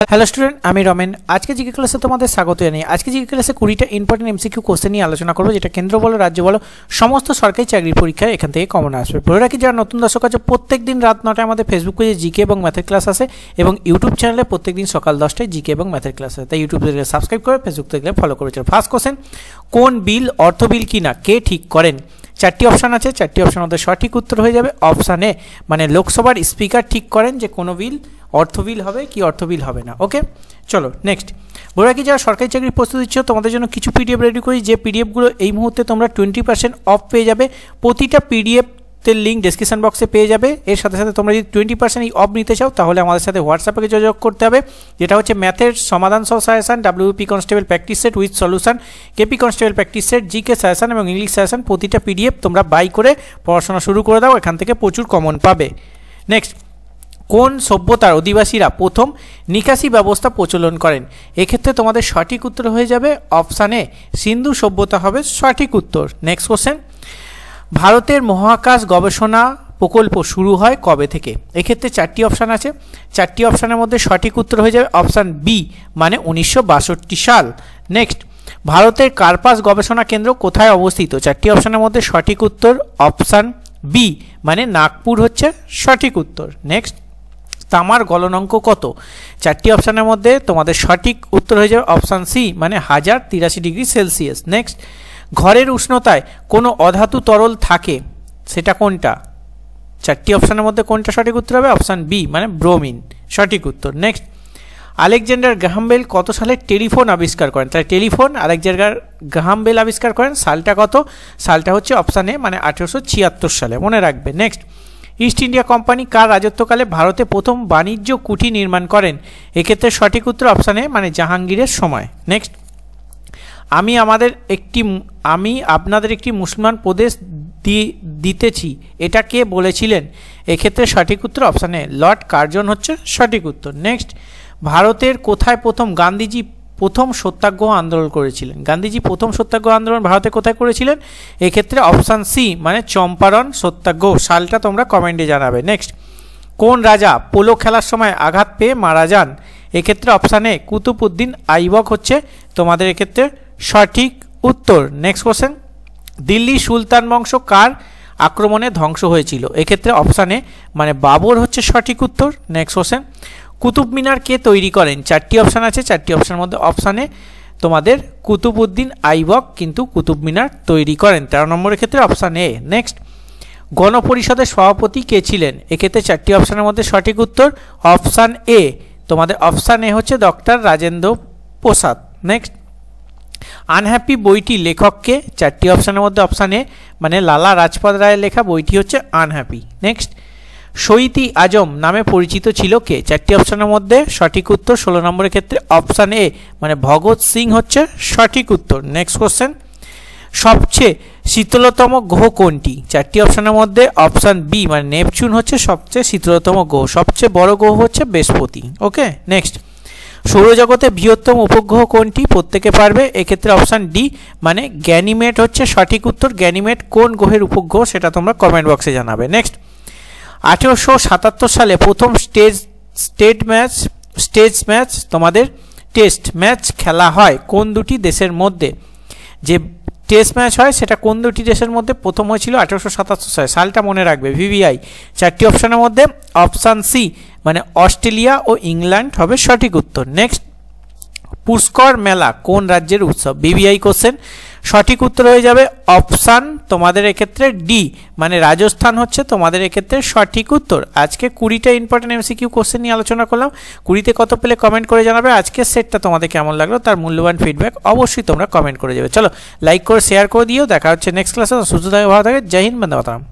Hello student, আমি রমেন। আজকে GK ক্লাসে তোমাদের স্বাগত জানাই। আজকে জিকে ক্লাসে 20টা ইম্পর্টেন্ট এমসিকিউ কোশ্চেন নিয়ে আলোচনা করবো, যেটা কেন্দ্র বলো রাজ্য বলো সমস্ত সরকারি চাকরির পরীক্ষায় এখান থেকে কমন আসবে। বলে রাখি, যারা নতুন দর্শক আছে, প্রত্যেক দিন রাত 9টায় আমাদের ফেসবুক পেজে জিকে এবং ম্যাথের ক্লাস আসে এবং ইউটিউব চ্যানেলে প্রত্যেক দিন সকাল 10টায় জিকে এবং ম্যাথের ক্লাস আসে। তাই ইউটিউব থেকে সাবস্ক্রাইব করে ফেসবুক থেকে ফলো করে চলো। ফার্স্ট কোশ্চেন, কোন বিল অর্থ বিল কিনা কে ঠিক করেন? চারটি অপশান আছে, চারটি অপশান মধ্যে সঠিক উত্তর হয়ে যাবে অপশান এ, মানে লোকসভার স্পিকার ঠিক করেন যে কোনো বিল অর্থ বিল হবে কি অর্থ বিল হবে না। ওকে, চলো নেক্সট। বলে রাখি, যারা সরকারি চাকরির প্রস্তুতি দিচ্ছ তোমাদের জন্য কিছু পিডিএফ রেডি করি, যে পিডিএফগুলো এই মুহূর্তে তোমরা 20% অফ পেয়ে যাবে। প্রতিটা পিডিএফ লিঙ্ক ডেসক্রিপশন বক্সে পেয়ে যাবে। এর সাথে সাথে তোমরা যদি 20% এই অফ নিতে চাও তাহলে আমাদের সাথে হোয়াটসঅ্যাপে যোগাযোগ করতে হবে, যেটা হচ্ছে ম্যাথের সমাধান সহ suggestion, WP constable practice set with solution, KP constable practice set, GK suggestion এবং ইংলিশ সাজেশন। প্রতিটা পিডিএফ তোমরা বাই করে পড়াশোনা শুরু করে দাও, এখান থেকে প্রচুর কমন পাবে। নেক্সট, কোন সভ্যতার অধিবাসীরা প্রথম নিকাশি ব্যবস্থা প্রচলন করেন? এক্ষেত্রে তোমাদের সঠিক উত্তর হয়ে যাবে অপশান এ, সিন্ধু সভ্যতা হবে সঠিক উত্তর। নেক্সট কোশ্চেন, ভারতের মহাকাশ গবেষণা প্রকল্প শুরু হয় কবে থেকে? এক্ষেত্রে চারটি অপশান আছে, চারটি অপশানের মধ্যে সঠিক উত্তর হয়ে যাবে অপশান বি, মানে 1962 সাল। নেক্সট, ভারতের কার্পাস গবেষণা কেন্দ্র কোথায় অবস্থিত? চারটি অপশানের মধ্যে সঠিক উত্তর অপশান বি, মানে নাগপুর হচ্ছে সঠিক উত্তর। নেক্সট, তামার গলনাঙ্ক কত? চারটি অপশানের মধ্যে তোমাদের সঠিক উত্তর হয়ে যাবে অপশান সি, মানে 1083 ডিগ্রি সেলসিয়াস। নেক্সট, ঘরের উষ্ণতায় কোনো অধাতু তরল থাকে, সেটা কোনটা? চারটি অপশানের মধ্যে কোনটা সঠিক উত্তর হবে? অপশান বি, মানে ব্রোমিন সঠিক উত্তর। নেক্সট, আলেকজান্ডার গ্রাহাম বেল কত সালে টেলিফোন আবিষ্কার করেন? তাহলে টেলিফোন আলেকজান্ডার গ্রাহাম বেল আবিষ্কার করেন, সালটা কত? সালটা হচ্ছে অপশান এ, মানে 1876 সালে, মনে রাখবে। নেক্সট, ইস্ট ইন্ডিয়া কোম্পানি কার রাজত্বকালে ভারতে প্রথম বাণিজ্য কুঠি নির্মাণ করেন? এক্ষেত্রে সঠিক উত্তর অপশান এ, মানে জাহাঙ্গীরের সময়। নেক্সট, আমি আপনাদের একটি মুসলমান প্রদেশ দিতেছি, এটা কে বলেছিলেন? এক্ষেত্রে সঠিক উত্তর অপশান এ, লর্ড কার্জন হচ্ছে সঠিক উত্তর। নেক্সট, ভারতের কোথায় গান্ধীজি প্রথম সত্যাগ্রহ আন্দোলন করেছিলেন? গান্ধীজি প্রথম সত্যাগ্রহ আন্দোলন ভারতে কোথায় করেছিলেন? এক্ষেত্রে অপশান সি, মানে চম্পারণ সত্যাগ্রহ। সালটা তোমরা কমেন্টে জানাবে। নেক্সট, কোন রাজা পোলো খেলার সময় আঘাত পেয়ে মারা যান? এক্ষেত্রে অপশান এ, কুতুবউদ্দিন আইবক হচ্ছে তোমাদের এক্ষেত্রে সঠিক উত্তর। নেক্সট কোশ্চেন, দিল্লি সুলতান বংশ কার আক্রমণে ধ্বংস হয়েছিল? এক্ষেত্রে অপশান এ, মানে বাবর হচ্ছে সঠিক উত্তর। নেক্সট কোশ্চেন, কুতুব মিনার কে তৈরি করেন? চারটি অপশান আছে, চারটি অপশানের মধ্যে অপশান এ তোমাদের কুতুবউদ্দিন আইবক কিন্তু কুতুব মিনার তৈরি করেন। 13 নম্বরের ক্ষেত্রে অপশান এ। নেক্সট, গণপরিষদের সভাপতি কে ছিলেন? এক্ষেত্রে চারটি অপশানের মধ্যে সঠিক উত্তর অপশান এ, তোমাদের অপশান এ হচ্ছে doctor Rajendra Prasad. Next, unhappy বইটি লেখককে? চারটি অপশানের মধ্যে অপশান এ, মানে লালা রাজপথ রায়ের লেখা বইটি হচ্ছে আনহ্যাপি। নেক্সট, শহীদ আজম নামে পরিচিত ছিল কে? চারটি অপশানের মধ্যে সঠিক উত্তর 16 নম্বরের ক্ষেত্রে অপশান এ, মানে ভগৎ সিং হচ্ছে সঠিক উত্তর। নেক্সট কোশ্চেন, সবচেয়ে শীতলতম গ্রহ কোনটি? চারটি অপশানের মধ্যে অপশান বি, মানে নেপচুন হচ্ছে সবচেয়ে শীতলতম গ্রহ, সবচেয়ে বড় গ্রহ হচ্ছে বৃহস্পতি। ওকে, নেক্সট, সৌরজগতের বৃহত্তম উপগ্রহ কোনটি? প্রত্যেকে পারবে। এক্ষেত্রে অপশান ডি, মানে গ্যানিমেড হচ্ছে সঠিক উত্তর। গ্যানিমেড কোন গ্রহের উপগ্রহ সেটা তোমরা কমেন্ট বক্সে জানাবে। নেক্সট, 1877 সালে প্রথম তোমাদের টেস্ট ম্যাচ খেলা হয় কোন দুটি দেশের মধ্যে? যে টেস্ট ম্যাচ হয় সেটা কোন দুটি দেশের মধ্যে প্রথম হয়েছিল? 1877 সালে, সালটা মনে রাখবে। VVI চারটি অপশানের মধ্যে অপশান সি, মানে অস্ট্রেলিয়া ও ইংল্যান্ড হবে সঠিক উত্তর। নেক্সট, পুষ্কর মেলা কোন রাজ্যের উৎসব? VVI কোশ্চেন, সঠিক উত্তর হয়ে যাবে অপশান তোমাদের এক্ষেত্রে ডি, মানে রাজস্থান হচ্ছে তোমাদের এক্ষেত্রে সঠিক উত্তর। আজকে 20টা ইম্পর্টেন্ট এমসিকিউ কোশ্চেন নিয়ে আলোচনা করলাম। 20তে কত পেলে কমেন্ট করে জানাবে। আজকের সেটটা তোমাদের কেমন লাগলো তার মূল্যবান ফিডব্যাক অবশ্যই তোমরা কমেন্ট করে যাবে। চলো লাইক করে শেয়ার করে দিও। দেখা হচ্ছে নেক্সট ক্লাসে। সুস্থ থাকে, ভালো থাকে। জয় হিন্দ, বন্দে মাতরম।